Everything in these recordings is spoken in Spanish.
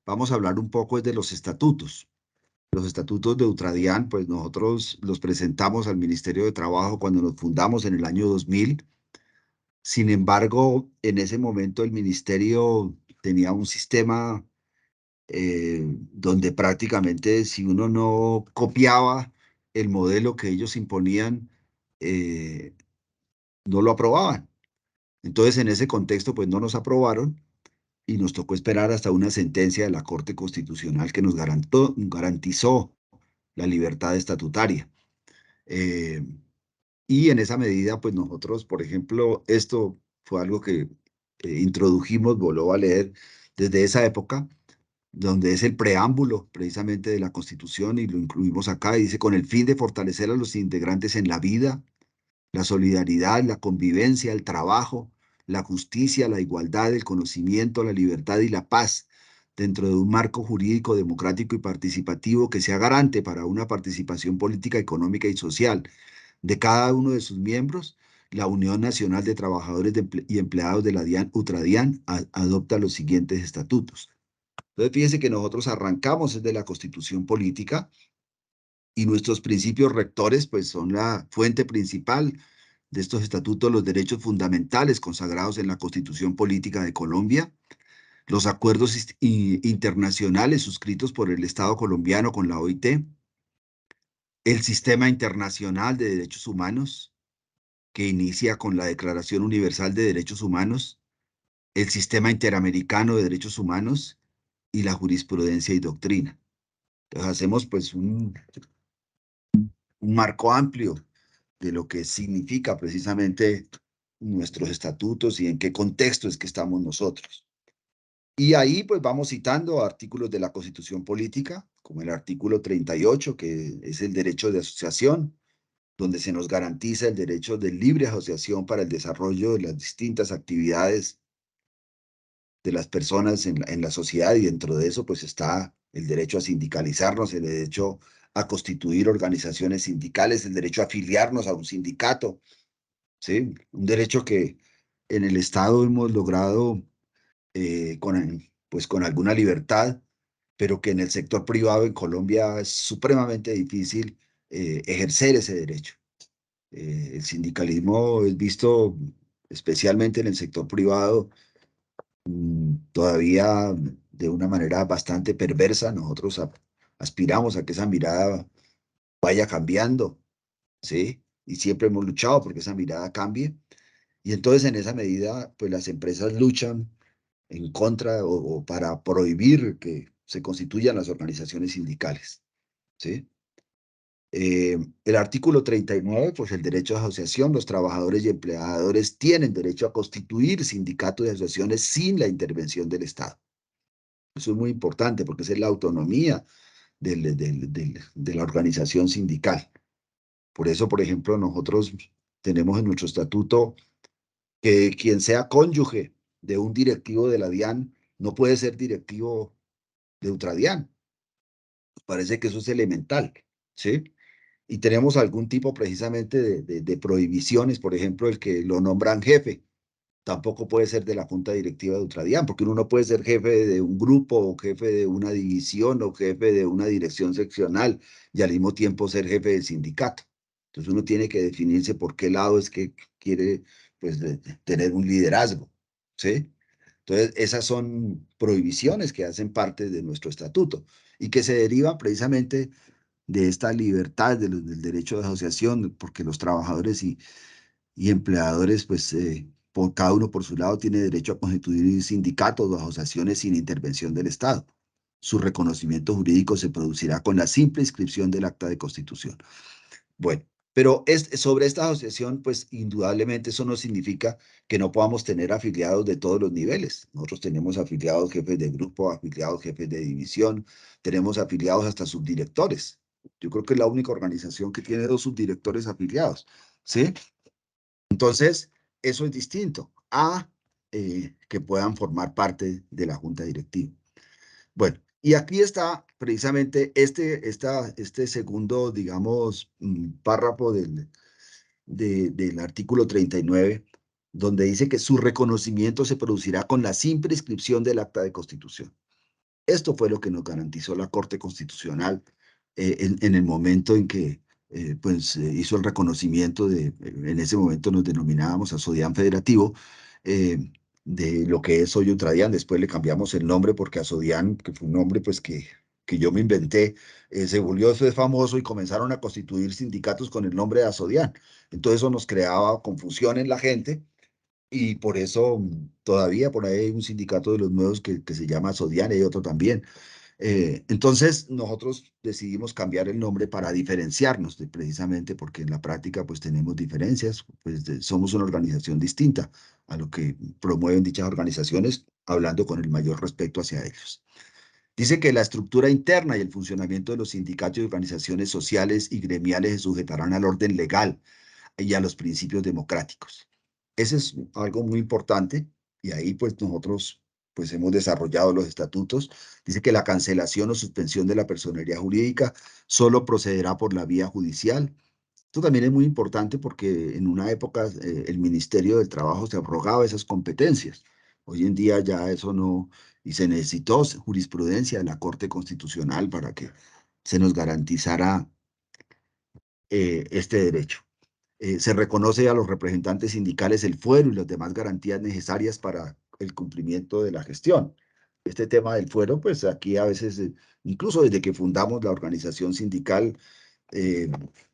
vamos a hablar un poco de los estatutos. Los estatutos de Utradian, pues nosotros los presentamos al Ministerio de Trabajo cuando nos fundamos en el año 2000. Sin embargo, en ese momento el ministerio tenía un sistema donde prácticamente si uno no copiaba el modelo que ellos imponían, eh, no lo aprobaban. Entonces, en ese contexto, pues no nos aprobaron y nos tocó esperar hasta una sentencia de la Corte Constitucional que nos garantizó la libertad estatutaria. Eh, y en esa medida, pues nosotros, por ejemplo, esto fue algo que introdujimos, voló a leer desde esa época, donde es el preámbulo precisamente de la Constitución y lo incluimos acá, y dice, con el fin de fortalecer a los integrantes en la vida, la solidaridad, la convivencia, el trabajo, la justicia, la igualdad, el conocimiento, la libertad y la paz, dentro de un marco jurídico, democrático y participativo que sea garante para una participación política, económica y social de cada uno de sus miembros. La Unión Nacional de Trabajadores y Empleados de la DIAN, Utradian, adopta los siguientes estatutos. Entonces, fíjense que nosotros arrancamos desde la Constitución Política y nuestros principios rectores, pues, son la fuente principal de estos estatutos, los derechos fundamentales consagrados en la Constitución Política de Colombia, los acuerdos internacionales suscritos por el Estado colombiano con la OIT, el sistema internacional de derechos humanos, que inicia con la Declaración Universal de Derechos Humanos, el sistema interamericano de derechos humanos y la jurisprudencia y doctrina. Entonces hacemos pues un marco amplio de lo que significa precisamente nuestros estatutos y en qué contexto es que estamos nosotros. Y ahí pues vamos citando artículos de la Constitución Política, como el artículo 38, que es el derecho de asociación, donde se nos garantiza el derecho de libre asociación para el desarrollo de las distintas actividades de las personas en la sociedad, y dentro de eso pues está el derecho a sindicalizarnos, el derecho a constituir organizaciones sindicales, el derecho a afiliarnos a un sindicato, ¿sí? Un derecho que en el Estado hemos logrado pues con alguna libertad, pero que en el sector privado en Colombia es supremamente difícil ejercer ese derecho. El sindicalismo es visto especialmente en el sector privado todavía de una manera bastante perversa. Nosotros aspiramos a que esa mirada vaya cambiando, ¿sí? Y siempre hemos luchado porque esa mirada cambie. Y entonces en esa medida, pues las empresas luchan en contra o para prohibir que se constituyan las organizaciones sindicales, ¿sí? El artículo 39, pues el derecho de asociación, los trabajadores y empleadores tienen derecho a constituir sindicatos y asociaciones sin la intervención del Estado. Eso es muy importante porque esa es la autonomía de la organización sindical. Por eso, por ejemplo, nosotros tenemos en nuestro estatuto que quien sea cónyuge de un directivo de la DIAN no puede ser directivo de Utradian. Parece que eso es elemental, ¿sí? Y tenemos algún tipo precisamente de prohibiciones, por ejemplo, el que lo nombran jefe, tampoco puede ser de la junta directiva de Utradian, porque uno no puede ser jefe de un grupo o jefe de una división o jefe de una dirección seccional y al mismo tiempo ser jefe del sindicato. Entonces uno tiene que definirse por qué lado es que quiere pues, tener un liderazgo, ¿sí? Entonces esas son prohibiciones que hacen parte de nuestro estatuto y que se derivan precisamente de esta libertad del derecho de asociación, porque los trabajadores y empleadores, pues por cada uno por su lado tiene derecho a constituir sindicatos o asociaciones sin intervención del Estado. Su reconocimiento jurídico se producirá con la simple inscripción del acta de constitución. Bueno, pero sobre esta asociación, pues indudablemente eso no significa que no podamos tener afiliados de todos los niveles. Nosotros tenemos afiliados jefes de grupo, afiliados jefes de división, tenemos afiliados hasta subdirectores. Yo creo que es la única organización que tiene 2 subdirectores afiliados, ¿sí? Entonces, eso es distinto a que puedan formar parte de la junta directiva. Bueno, y aquí está precisamente este segundo, digamos, párrafo del artículo 39, donde dice que su reconocimiento se producirá con la simple inscripción del acta de constitución. Esto fue lo que nos garantizó la Corte Constitucional en el momento en que hizo el reconocimiento en ese momento nos denominábamos a Sodian Federativo, eh, de lo que es hoy Ultradian. Después le cambiamos el nombre porque a Sodian, que fue un nombre pues que yo me inventé, se volvió fue famoso y comenzaron a constituir sindicatos con el nombre de Asodian. Entonces eso nos creaba confusión en la gente y por eso todavía por ahí hay un sindicato de los nuevos que se llama Sodian y hay otro también. Entonces nosotros decidimos cambiar el nombre para diferenciarnos precisamente porque en la práctica pues tenemos diferencias, pues somos una organización distinta a lo que promueven dichas organizaciones, hablando con el mayor respeto hacia ellos. Dice que la estructura interna y el funcionamiento de los sindicatos y organizaciones sociales y gremiales se sujetarán al orden legal y a los principios democráticos. Ese es algo muy importante y ahí pues nosotros pues hemos desarrollado los estatutos. Dice que la cancelación o suspensión de la personería jurídica solo procederá por la vía judicial. Esto también es muy importante porque en una época el Ministerio del Trabajo se abrogaba esas competencias. Hoy en día ya eso no, y se necesitó jurisprudencia de la Corte Constitucional para que se nos garantizara este derecho. Se reconoce a los representantes sindicales el fuero y las demás garantías necesarias para el cumplimiento de la gestión. Este tema del fuero, pues aquí a veces, incluso desde que fundamos la organización sindical, eh,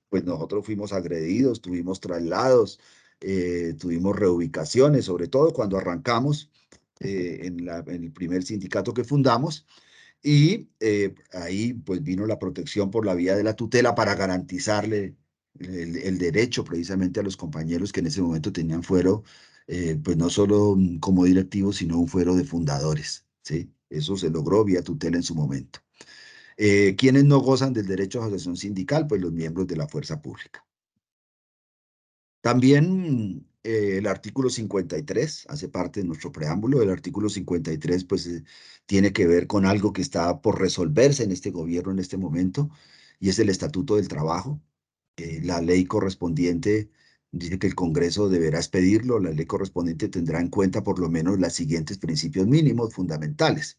pues nosotros fuimos agredidos, tuvimos traslados, tuvimos reubicaciones, sobre todo cuando arrancamos en el primer sindicato que fundamos, y ahí pues vino la protección por la vía de la tutela para garantizarle el derecho precisamente a los compañeros que en ese momento tenían fuero, pues no solo como directivos, sino un fuero de fundadores, ¿sí? Eso se logró vía tutela en su momento. ¿Quiénes no gozan del derecho a asociación sindical? Pues los miembros de la fuerza pública. También el artículo 53 hace parte de nuestro preámbulo. El artículo 53 pues tiene que ver con algo que está por resolverse en este gobierno en este momento y es el Estatuto del Trabajo. La ley correspondiente dice que el Congreso deberá expedirlo. La ley correspondiente tendrá en cuenta por lo menos los siguientes principios mínimos fundamentales.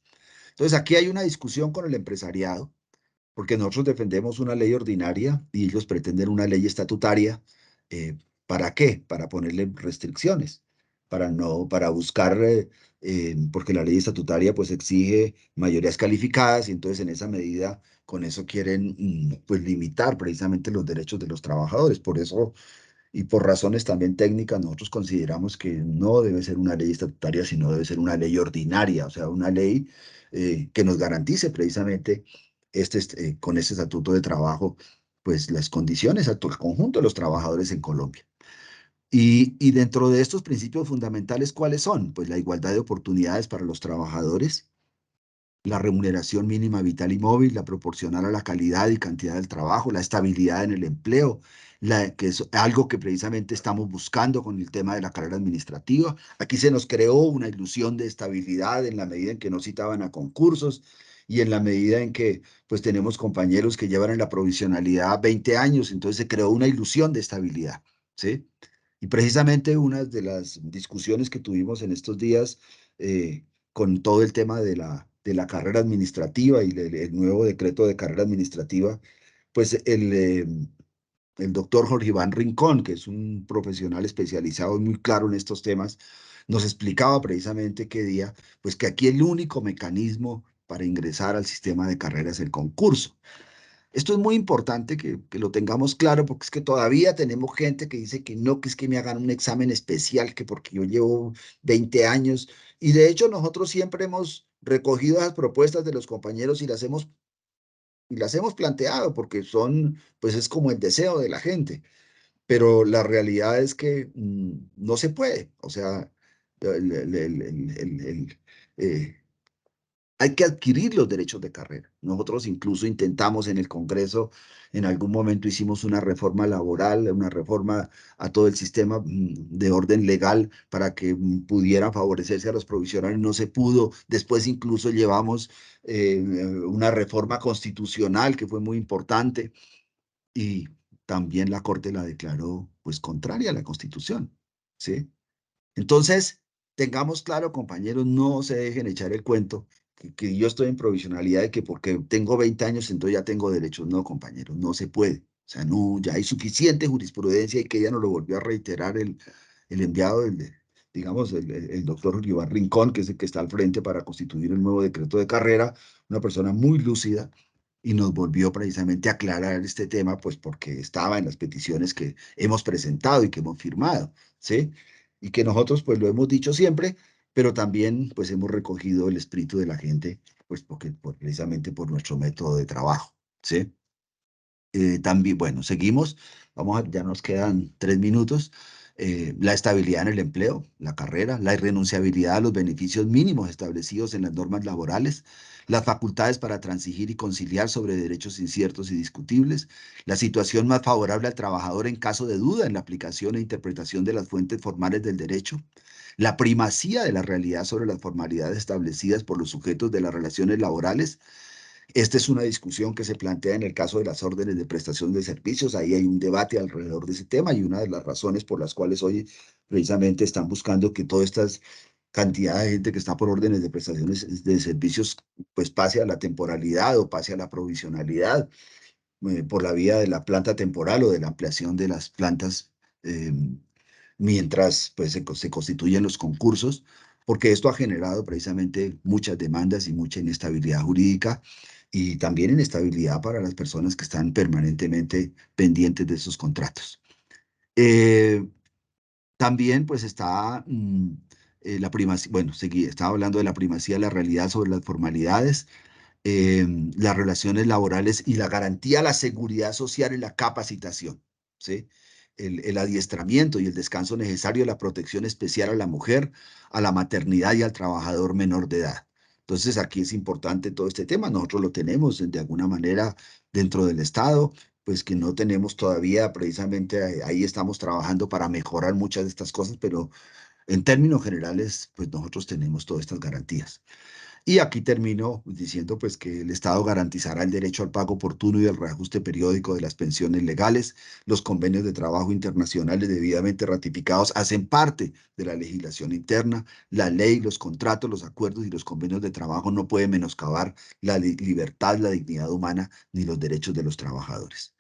Entonces aquí hay una discusión con el empresariado porque nosotros defendemos una ley ordinaria y ellos pretenden una ley estatutaria. eh, ¿Para qué? Para ponerle restricciones, para no, para buscar, porque la ley estatutaria pues exige mayorías calificadas y entonces en esa medida con eso quieren pues limitar precisamente los derechos de los trabajadores. Por eso y por razones también técnicas, nosotros consideramos que no debe ser una ley estatutaria, sino debe ser una ley ordinaria, o sea, una ley que nos garantice precisamente con este estatuto de trabajo, pues las condiciones a todo el conjunto de los trabajadores en Colombia. Y dentro de estos principios fundamentales, ¿cuáles son? Pues la igualdad de oportunidades para los trabajadores, la remuneración mínima vital y móvil, la proporcional a la calidad y cantidad del trabajo, la estabilidad en el empleo, que es algo que precisamente estamos buscando con el tema de la carrera administrativa. Aquí se nos creó una ilusión de estabilidad en la medida en que no citaban a concursos y en la medida en que pues tenemos compañeros que llevan en la provisionalidad 20 años, entonces se creó una ilusión de estabilidad, ¿sí? Y precisamente una de las discusiones que tuvimos en estos días con todo el tema de la carrera administrativa y el nuevo decreto de carrera administrativa, pues el doctor Jorge Iván Rincón, que es un profesional especializado y muy claro en estos temas, nos explicaba precisamente qué día, pues que aquí el único mecanismo para ingresar al sistema de carreras es el concurso. Esto es muy importante que lo tengamos claro porque es que todavía tenemos gente que dice que no, que es que me hagan un examen especial, que porque yo llevo 20 años. Y de hecho nosotros siempre hemos recogido esas propuestas de los compañeros y las hemos planteado porque son, pues es como el deseo de la gente. Pero la realidad es que no se puede. O sea, el, el, el, el, el, el, eh, hay que adquirir los derechos de carrera. Nosotros incluso intentamos en el Congreso, en algún momento hicimos una reforma laboral, una reforma a todo el sistema de orden legal para que pudiera favorecerse a los provisionales. No se pudo. Después incluso llevamos una reforma constitucional que fue muy importante y también la Corte la declaró pues contraria a la Constitución, ¿sí? Entonces, tengamos claro, compañeros, no se dejen echar el cuento que yo estoy en provisionalidad de que porque tengo 20 años, entonces ya tengo derechos. No, compañeros, no se puede. O sea, no, ya hay suficiente jurisprudencia y que ella nos lo volvió a reiterar el enviado, digamos, el doctor Olivar Rincón, que es el que está al frente para constituir el nuevo decreto de carrera, una persona muy lúcida, y nos volvió precisamente a aclarar este tema, pues porque estaba en las peticiones que hemos presentado y que hemos firmado, ¿sí? Y que nosotros, pues lo hemos dicho siempre, pero también pues hemos recogido el espíritu de la gente, pues porque precisamente por nuestro método de trabajo, ¿sí? También, bueno, seguimos, ya nos quedan 3 minutos. La estabilidad en el empleo, la carrera, la irrenunciabilidad a los beneficios mínimos establecidos en las normas laborales, las facultades para transigir y conciliar sobre derechos inciertos y discutibles, la situación más favorable al trabajador en caso de duda en la aplicación e interpretación de las fuentes formales del derecho, la primacía de la realidad sobre las formalidades establecidas por los sujetos de las relaciones laborales. Esta es una discusión que se plantea en el caso de las órdenes de prestación de servicios. Ahí hay un debate alrededor de ese tema y una de las razones por las cuales hoy precisamente están buscando que toda esta cantidad de gente que está por órdenes de prestaciones de servicios pues pase a la temporalidad o pase a la provisionalidad por la vía de la planta temporal o de la ampliación de las plantas eh, mientras pues, se constituyen los concursos, porque esto ha generado precisamente muchas demandas y mucha inestabilidad jurídica y también inestabilidad para las personas que están permanentemente pendientes de esos contratos. Eh, También pues está la primacía, bueno, estaba hablando de la primacía de la realidad sobre las formalidades, eh, las relaciones laborales y la garantía, la seguridad social y la capacitación, ¿sí? El adiestramiento y el descanso necesario, la protección especial a la mujer, a la maternidad y al trabajador menor de edad. Entonces, aquí es importante todo este tema. Nosotros lo tenemos de alguna manera dentro del Estado, pues que no tenemos todavía, precisamente ahí estamos trabajando para mejorar muchas de estas cosas, pero en términos generales, pues nosotros tenemos todas estas garantías. Y aquí termino diciendo pues que el Estado garantizará el derecho al pago oportuno y el reajuste periódico de las pensiones legales. Los convenios de trabajo internacionales debidamente ratificados hacen parte de la legislación interna. La ley, los contratos, los acuerdos y los convenios de trabajo no pueden menoscabar la libertad, la dignidad humana ni los derechos de los trabajadores.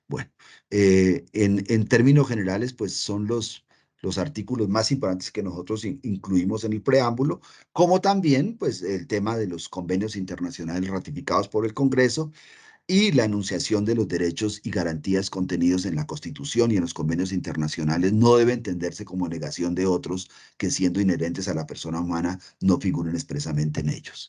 Bueno, en términos generales, pues son los artículos más importantes que nosotros incluimos en el preámbulo, como también pues el tema de los convenios internacionales ratificados por el Congreso y la enunciación de los derechos y garantías contenidos en la Constitución y en los convenios internacionales no debe entenderse como negación de otros que siendo inherentes a la persona humana no figuren expresamente en ellos.